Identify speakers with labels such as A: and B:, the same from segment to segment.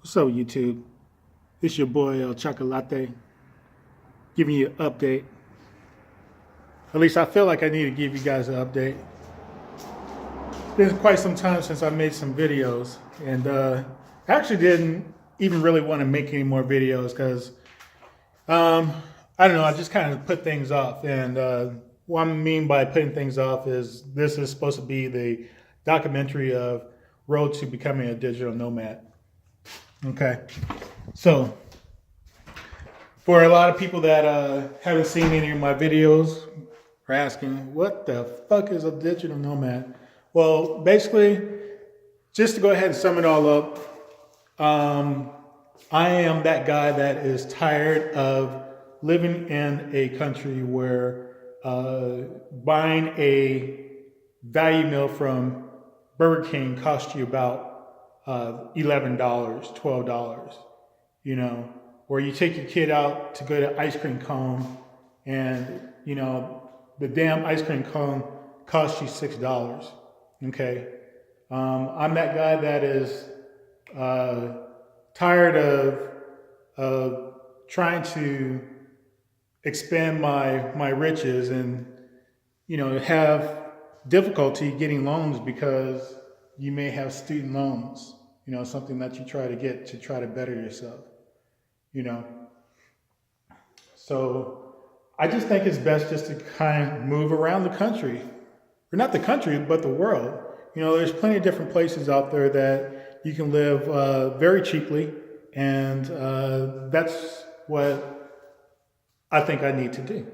A: What's up, YouTube? It's your boy El Chocolate giving you an update. At least I feel like I need to give you guys an update. It's been quite some time since I made some videos, and I actually didn't even really want to make any more videos because I don't know. I just kind of put things off, and what I mean by putting things off is this is supposed to be the documentary of Road to Becoming a Digital Nomad. Okay, so for a lot of people that haven't seen any of my videos are asking, what the fuck is a digital nomad? Well, basically, just to go ahead and sum it all up, I am that guy that is tired of living in a country where buying a value meal from Burger King costs you about $11, $12, you know, where you take your kid out to go to ice cream cone and, you know, the damn ice cream cone costs you $6. Okay. I'm that guy that is tired of trying to expand my riches and, you know, have difficulty getting loans because you may have student loans, you know, something that you try to get to try to better yourself, you know. So I just think it's best just to kind of move around the country, or not the country, but the world. You know, there's plenty of different places out there that you can live very cheaply, and that's what I think I need to do.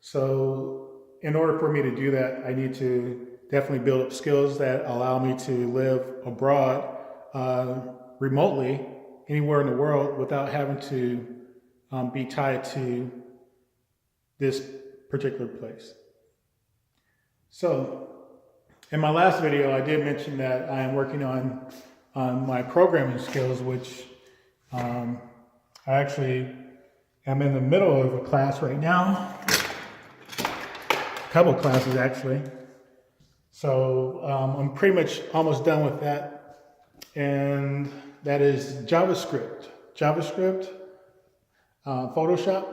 A: So in order for me to do that, I need to definitely build up skills that allow me to live abroad remotely anywhere in the world without having to be tied to this particular place. So in my last video, I did mention that I am working on my programming skills, which I actually am in the middle of a class right now. A couple of classes, actually. So I'm pretty much almost done with that. And that is JavaScript. Photoshop.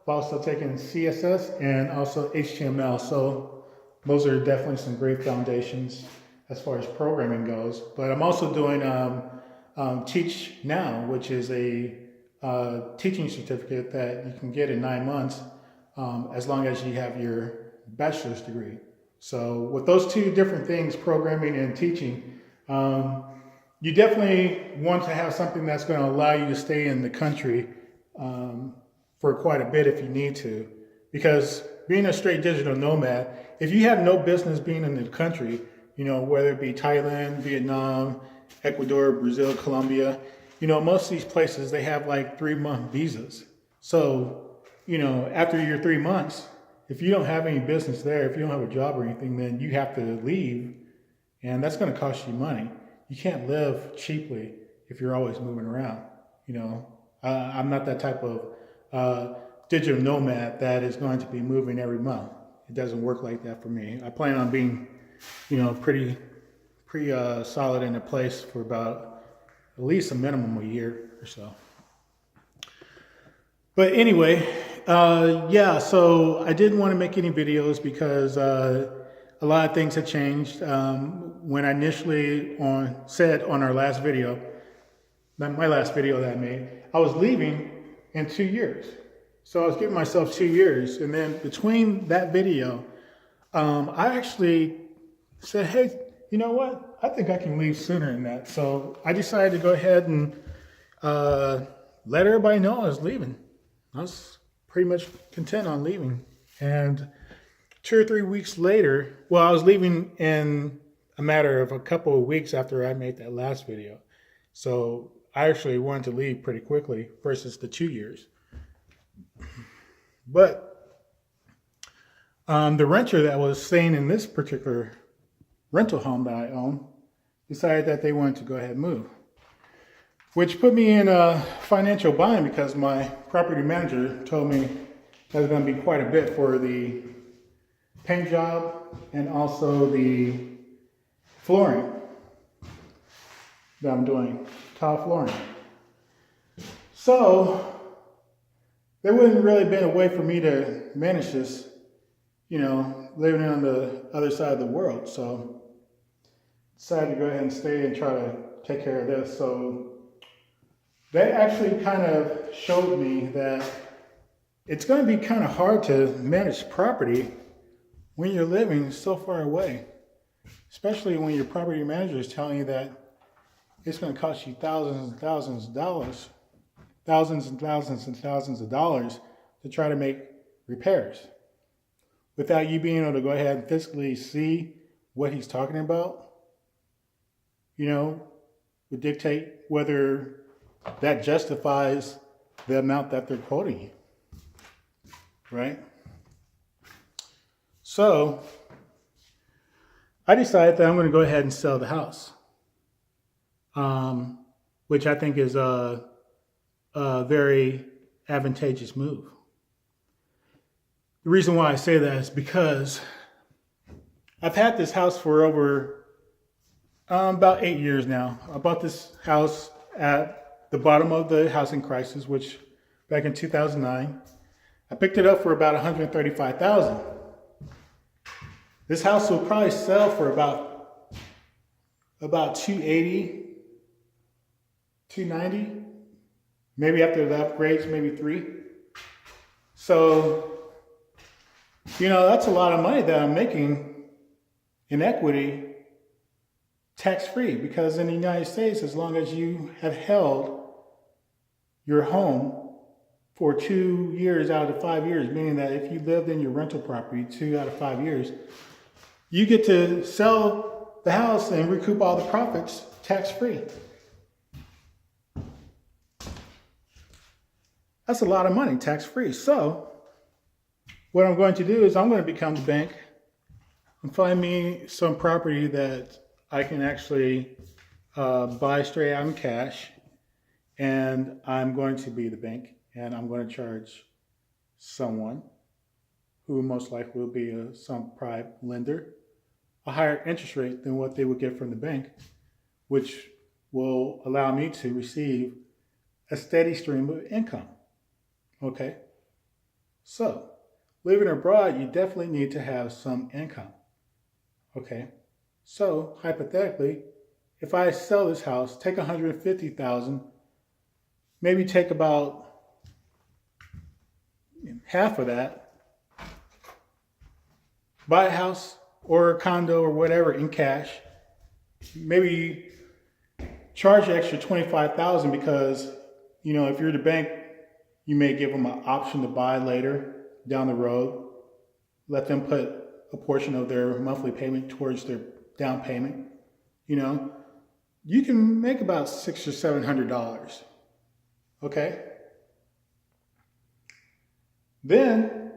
A: I've also taken CSS and also HTML. So those are definitely some great foundations as far as programming goes. But I'm also doing Teach Now, which is a teaching certificate that you can get in 9 months as long as you have your bachelor's degree. So with those two different things, programming and teaching, you definitely want to have something that's going to allow you to stay in the country for quite a bit if you need to. Because being a straight digital nomad, if you have no business being in the country, you know, whether it be Thailand, Vietnam, Ecuador, Brazil, Colombia, you know, most of these places, they have like 3-month visas. So, you know, after your 3 months, if you don't have any business there, if you don't have a job or anything, then you have to leave, and that's going to cost you money. You can't live cheaply if you're always moving around. You know, I'm not that type of digital nomad that is going to be moving every month. It doesn't work like that for me. I plan on being, you know, pretty solid in a place for about at least a minimum of a year or so. But anyway, yeah, so I didn't want to make any videos because a lot of things have changed. When I initially said on our last video, my last video that I made, I was leaving in 2 years. So I was giving myself 2 years. And then between that video, I actually said, hey, you know what? I think I can leave sooner than that. So I decided to go ahead and let everybody know I was leaving. I was pretty much content on leaving. And 2 or 3 weeks later, well, I was leaving in a matter of a couple of weeks after I made that last video. So I actually wanted to leave pretty quickly versus the 2 years. But the renter that was staying in this particular rental home that I own decided that they wanted to go ahead and move, which put me in a financial bind because my property manager told me that was going to be quite a bit for the paint job and also the flooring that I'm doing, tile flooring. So there wouldn't really been a way for me to manage this, living on the other side of the world. So decided to go ahead and stay and try to take care of this. So that actually kind of showed me that it's going to be kind of hard to manage property when you're living so far away, especially when your property manager is telling you that it's going to cost you thousands and thousands of dollars, thousands and thousands and thousands of dollars to try to make repairs without you being able to go ahead and physically see what he's talking about, would dictate whether that justifies the amount that they're quoting you, right? So I decided that I'm going to go ahead and sell the house, which I think is a very advantageous move. The reason why I say that is because I've had this house for over about 8 years now. I bought this house at the bottom of the housing crisis, which back in 2009. I picked it up for about $135,000. This house will probably sell for about $280,000, $290,000, maybe after the upgrades, maybe $3,000. So, that's a lot of money that I'm making in equity tax-free, because in the United States, as long as you have held your home for 2 years out of 5 years, meaning that if you lived in your rental property 2 out of 5 years, you get to sell the house and recoup all the profits tax-free. That's a lot of money tax-free. So what I'm going to do is I'm going to become the bank and find me some property that I can actually buy straight out in cash, and I'm going to be the bank, and I'm going to charge someone who most likely will be some private lender a higher interest rate than what they would get from the bank, which will allow me to receive a steady stream of income. Okay? So, living abroad, you definitely need to have some income. Okay? So, hypothetically, if I sell this house, take $150,000, maybe take about half of that, buy a house or a condo or whatever in cash, maybe charge an extra $25,000 because, if you're the bank, you may give them an option to buy later down the road. Let them put a portion of their monthly payment towards their down payment. You can make about $600 or $700. Okay? Then,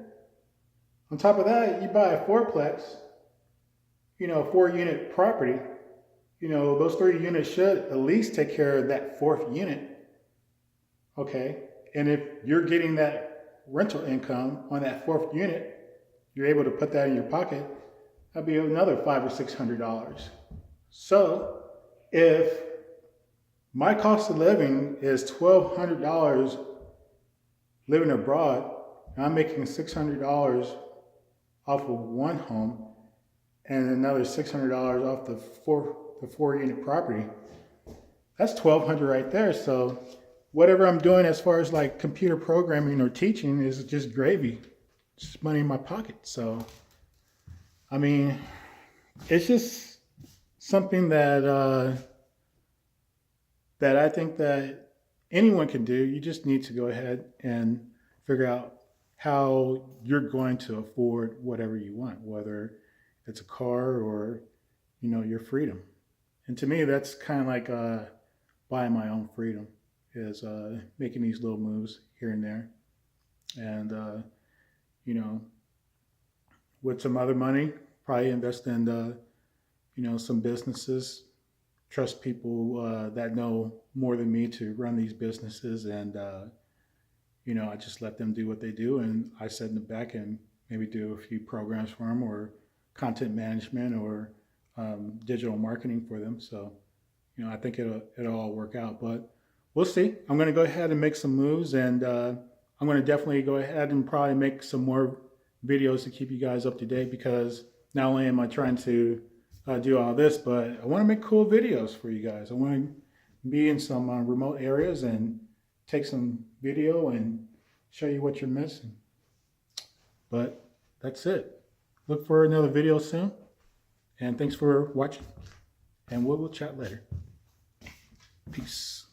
A: on top of that, you buy a fourplex, a 4-unit property. Those 30 units should at least take care of that fourth unit. Okay? And if you're getting that rental income on that fourth unit, you're able to put that in your pocket, that'd be another $500 or $600. So if my cost of living is $1,200 living abroad, and I'm making $600 off of one home and another $600 off the four unit property, that's $1,200 right there. So whatever I'm doing as far as like computer programming or teaching is just gravy, just money in my pocket. So, it's just something that I think that anyone can do. You just need to go ahead and figure out how you're going to afford whatever you want, whether it's a car or, your freedom. And to me, that's kind of like buying my own freedom, is making these little moves here and there. And, with some other money, probably invest in, some businesses, trust people that know more than me to run these businesses. And, I just let them do what they do. And I sit in the back and maybe do a few programs for them, or content management, or digital marketing for them. So, I think it'll all work out. But we'll see. I'm going to go ahead and make some moves, and I'm going to definitely go ahead and probably make some more videos to keep you guys up to date, because not only am I trying to do all this, but I want to make cool videos for you guys. I want to be in some remote areas and take some video and show you what you're missing. But that's it. Look for another video soon. And thanks for watching. And we'll chat later. Peace.